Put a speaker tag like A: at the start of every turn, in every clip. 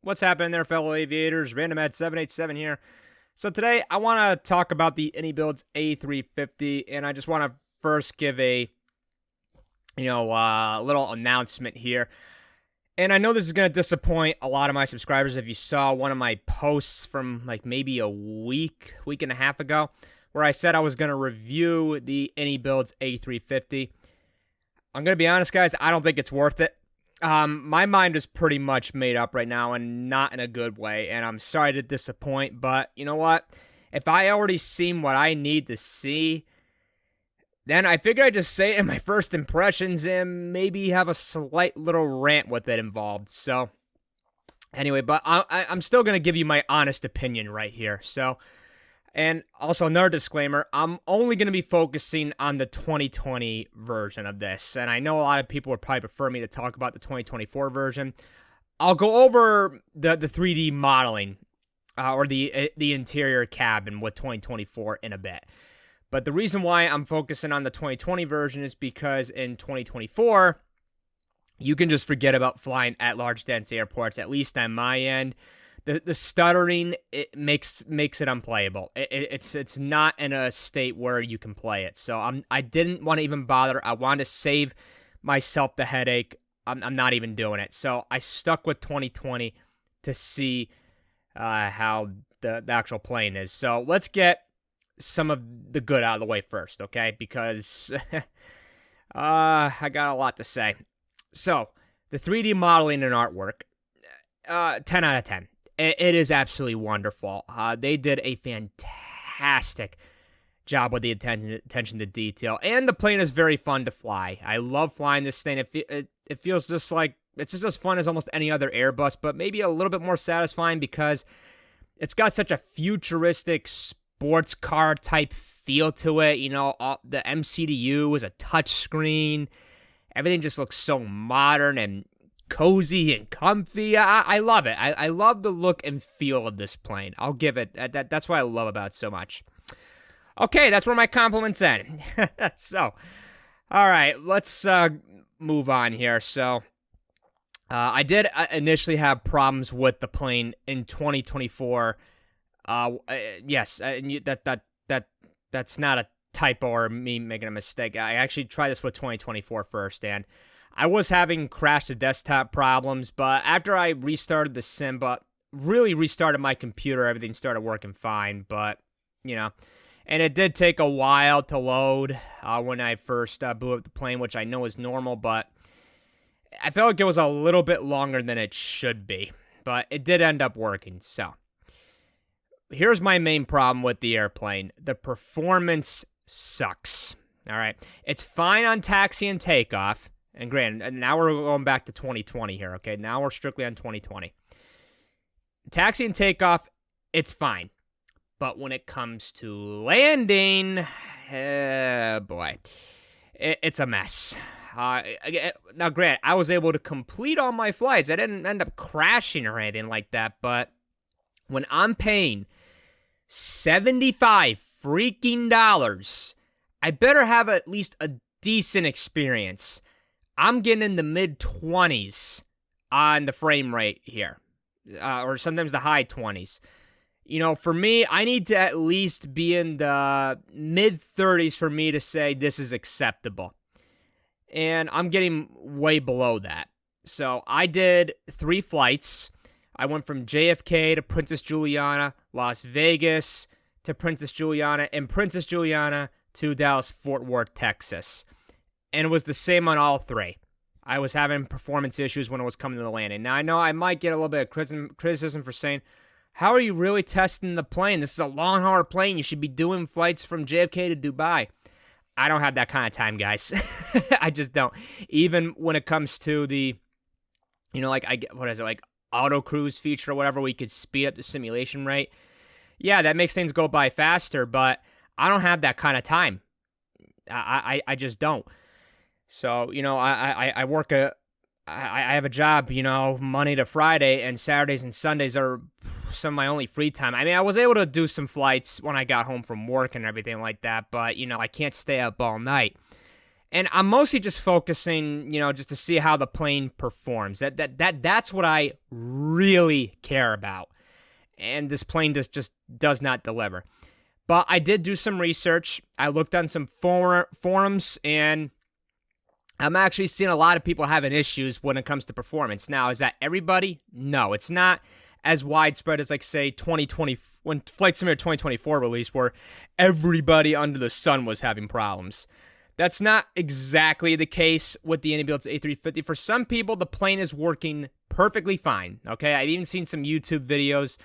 A: What's happening there, fellow aviators? Random@787 here. So today I want to talk about the iniBuilds A350, and I just want to first give a little announcement here. And I know this is going to disappoint a lot of my subscribers. If you saw one of my posts from like maybe a week and a half ago, where I said I was going to review the iniBuilds A350, I'm going to be honest, guys, I don't think it's worth it. My mind is pretty much made up right now, and not in a good way, and I'm sorry to disappoint, but you know what? If I already seen what I need to see, then I figure I'd just say it in my first impressions and maybe have a slight little rant with it involved. So, anyway, but I'm still going to give you my honest opinion right here. So, and also another disclaimer, I'm only going to be focusing on the 2020 version of this. And I know a lot of people would probably prefer me to talk about the 2024 version. I'll go over the 3D modeling or the interior cabin with 2024 in a bit. But the reason why I'm focusing on the 2020 version is because in 2024, you can just forget about flying at large dense airports, at least on my end. The stuttering, it makes it unplayable. It's not in a state where you can play it. So I didn't want to even bother. I wanted to save myself the headache. I'm not even doing it. So I stuck with 2020 to see how the actual plane is. So let's get some of the good out of the way first, okay? Because I got a lot to say. So the 3D modeling and artwork, 10 out of 10. It is absolutely wonderful. They did a fantastic job with the attention to detail, and the plane is very fun to fly. I love flying this thing. It feels just like it's just as fun as almost any other Airbus, but maybe a little bit more satisfying because it's got such a futuristic sports car type feel to it. You know, the MCDU is a touch screen. Everything just looks so modern and cozy and comfy. I love it. I love the look and feel of this plane. I'll give it. That's what I love about it so much. Okay, that's where my compliments end. So, all right, let's move on here. So, I did initially have problems with the plane in 2024. Yes, that's not a typo or me making a mistake. I actually tried this with 2024 first, and I was having crash to desktop problems, but after I restarted the sim, but really restarted my computer, everything started working fine. But, and it did take a while to load when I first booted up the plane, which I know is normal, but I felt like it was a little bit longer than it should be. But it did end up working, so. Here's my main problem with the airplane. The performance sucks, all right? It's fine on taxi and takeoff. And granted, now we're going back to 2020 here, okay? Now we're strictly on 2020. Taxi and takeoff, it's fine. But when it comes to landing, boy, it's a mess. Now, granted, I was able to complete all my flights. I didn't end up crashing or anything like that. But when I'm paying $75 freaking dollars, I better have at least a decent experience. I'm getting in the mid-20s on the frame rate here, or sometimes the high 20s. For me, I need to at least be in the mid-30s for me to say this is acceptable. And I'm getting way below that. So I did 3 flights. I went from JFK to Princess Juliana, Las Vegas to Princess Juliana, and Princess Juliana to Dallas-Fort Worth, Texas. And it was the same on all 3. I was having performance issues when it was coming to the landing. Now, I know I might get a little bit of criticism for saying, how are you really testing the plane? This is a long, hard plane. You should be doing flights from JFK to Dubai. I don't have that kind of time, guys. I just don't. Even when it comes to the, auto cruise feature or whatever, where you could speed up the simulation rate. Yeah, that makes things go by faster, but I don't have that kind of time. I just don't. So, I work I have a job, Monday to Friday, and Saturdays and Sundays are some of my only free time. I mean, I was able to do some flights when I got home from work and everything like that, but, I can't stay up all night. And I'm mostly just focusing, just to see how the plane performs. That's what I really care about. And this plane just does not deliver. But I did do some research. I looked on some forums, and I'm actually seeing a lot of people having issues when it comes to performance. Now, is that everybody? No, it's not as widespread as, like, say, 2020 when Flight Simulator 2024 released, where everybody under the sun was having problems. That's not exactly the case with the iniBuilds A350. For some people, the plane is working perfectly fine. Okay, I've even seen some YouTube videos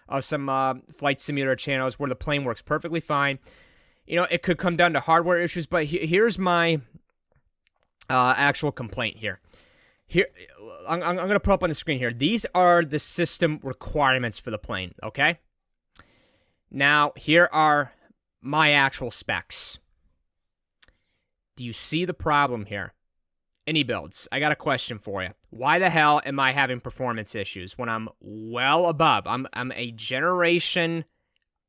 A: of some Flight Simulator channels where the plane works perfectly fine. It could come down to hardware issues, but here's my actual complaint here. Here, I'm going to put up on the screen here. These are the system requirements for the plane, okay? Now, here are my actual specs. Do you see the problem here? iniBuilds, I got a question for you. Why the hell am I having performance issues when I'm well above? I'm a generation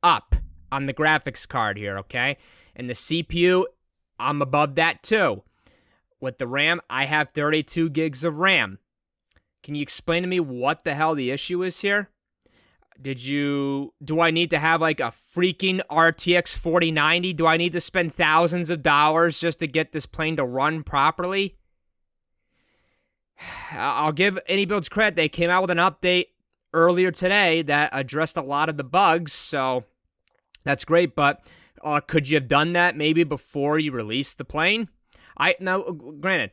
A: up on the graphics card here, okay? And the CPU, I'm above that too. With the RAM, I have 32 gigs of RAM. Can you explain to me what the hell the issue is here? Do I need to have like a freaking RTX 4090? Do I need to spend thousands of dollars just to get this plane to run properly? I'll give iniBuilds credit. They came out with an update earlier today that addressed a lot of the bugs, so that's great, but could you have done that maybe before you released the plane? Now, granted,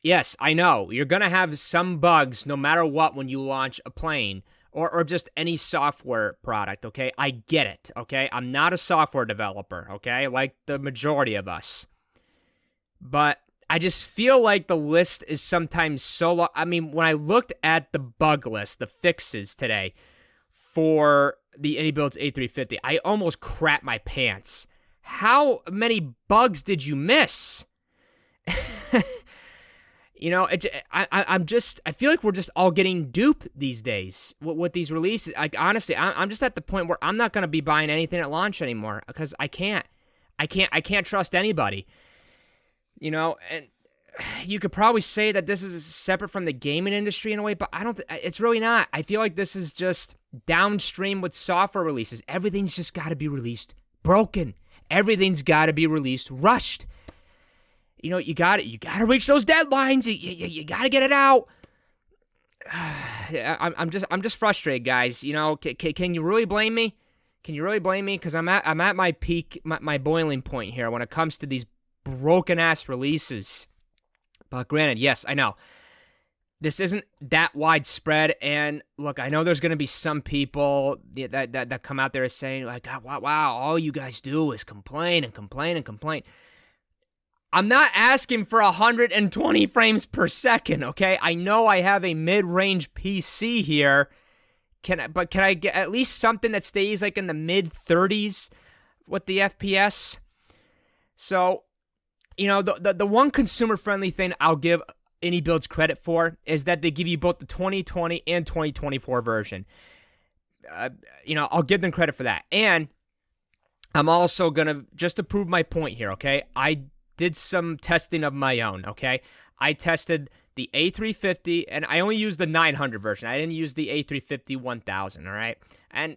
A: yes, I know, you're going to have some bugs no matter what when you launch a plane or just any software product, okay? I get it, okay? I'm not a software developer, okay? Like the majority of us. But I just feel like the list is sometimes so long. I mean, when I looked at the bug list, the fixes today for the iniBuilds A350, I almost crapped my pants. How many bugs did you miss? I feel like we're just all getting duped these days with these releases. Like, honestly, I'm just at the point where I'm not going to be buying anything at launch anymore because I can't trust anybody. And you could probably say that this is separate from the gaming industry in a way, but it's really not. I feel like this is just downstream with software releases. Everything's just got to be released broken. Everything's got to be released rushed. You got to reach those deadlines. You got to get it out. I'm just frustrated, guys. Can you really blame me? Can you really blame me? Because I'm at my peak, my boiling point here when it comes to these broken ass releases. But granted, yes, I know this isn't that widespread. And look, I know there's going to be some people that come out there saying like, wow, all you guys do is complain and complain and complain. I'm not asking for 120 frames per second, okay? I know I have a mid-range PC here. Can I get at least something that stays like in the mid-30s with the FPS? So, the one consumer-friendly thing I'll give iniBuilds credit for is that they give you both the 2020 and 2024 version. I'll give them credit for that. And I'm also going to, just to prove my point here, okay? I did some testing of my own, okay? I tested the A350, and I only used the 900 version. I didn't use the A350 1000, all right? And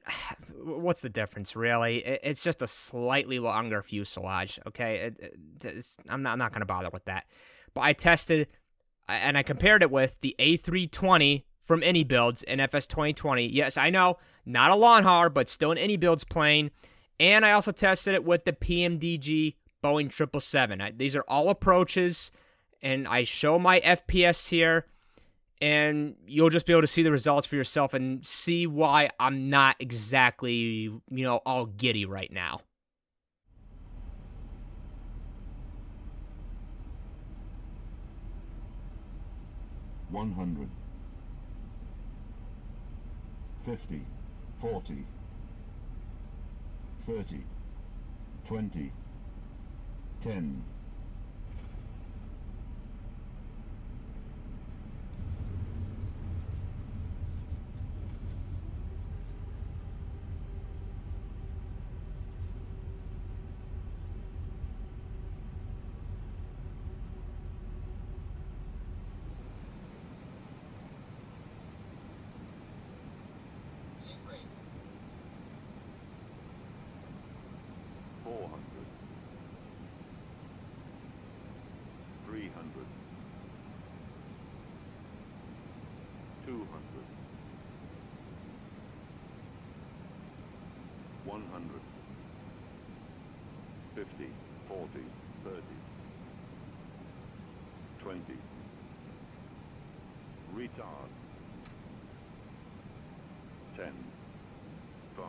A: what's the difference, really? It's just a slightly longer fuselage, okay? I'm not going to bother with that. But I tested, and I compared it with the A320 from iniBuilds in FS 2020. Yes, I know, not a lawn hauler, but still an iniBuilds plane. And I also tested it with the PMDG Boeing 777. These are all approaches, and I show my FPS here, and you'll just be able to see the results for yourself and see why I'm not exactly, all giddy right now.
B: $100, $50, $40, $30, $20, $10. 100, 50, 40, 30, 20, retard, 10, 5,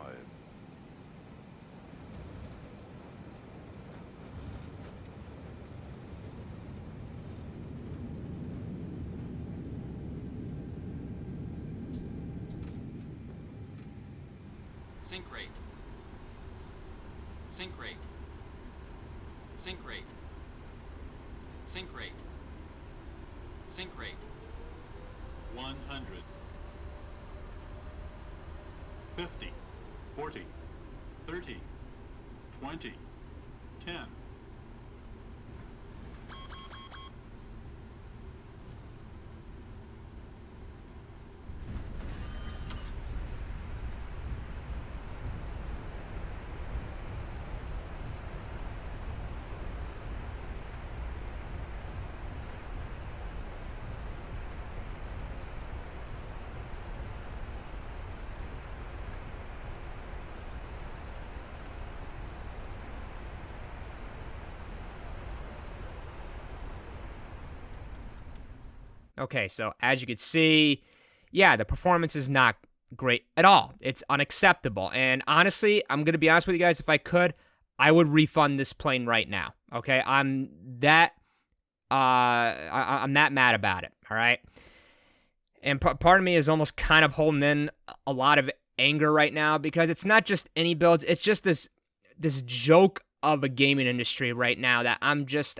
C: Sink rate. Sink rate. Sink rate. Sink rate. Sink rate. 100. 50. 40. 30. 20. 10.
A: Okay, so as you can see, yeah, the performance is not great at all. It's unacceptable. And honestly, I'm going to be honest with you guys, if I could, I would refund this plane right now. Okay? I'm that mad about it, all right? And part of me is almost kind of holding in a lot of anger right now because it's not just iniBuilds, it's just this joke of a gaming industry right now that I'm just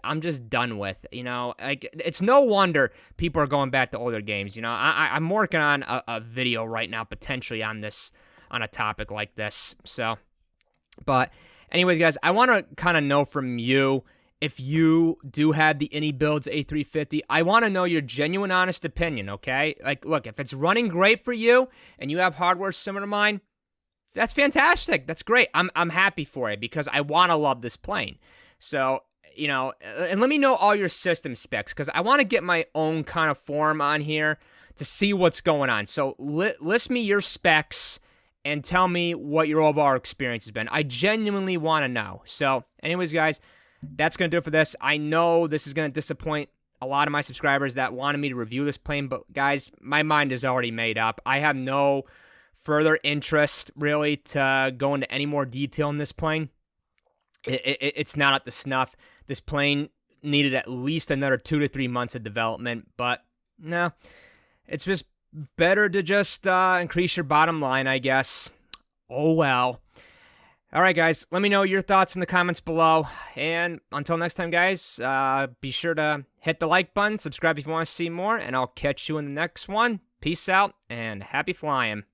A: done with. You know, like, it's no wonder people are going back to older games. You know, I'm working on a video right now potentially on a topic like this. So, but anyways, guys, I want to kind of know from you, if you do have the iniBuilds A350, I want to know your genuine, honest opinion, okay? Like, look, if it's running great for you and you have hardware similar to mine, that's fantastic. That's great. I'm happy for it because I want to love this plane. So, you know, and let me know all your system specs because I want to get my own kind of form on here to see what's going on. So list me your specs and tell me what your overall experience has been. I genuinely want to know. So anyways, guys, that's going to do it for this. I know this is going to disappoint a lot of my subscribers that wanted me to review this plane, but guys, my mind is already made up. I have no further interest really to go into any more detail in this plane. It's not up to snuff. This plane needed at least another 2 to 3 months of development, but no, it's just better to just increase your bottom line, I guess. Oh well. All right, guys, let me know your thoughts in the comments below. And until next time, guys, be sure to hit the like button, subscribe if you want to see more, and I'll catch you in the next one. Peace out, and happy flying.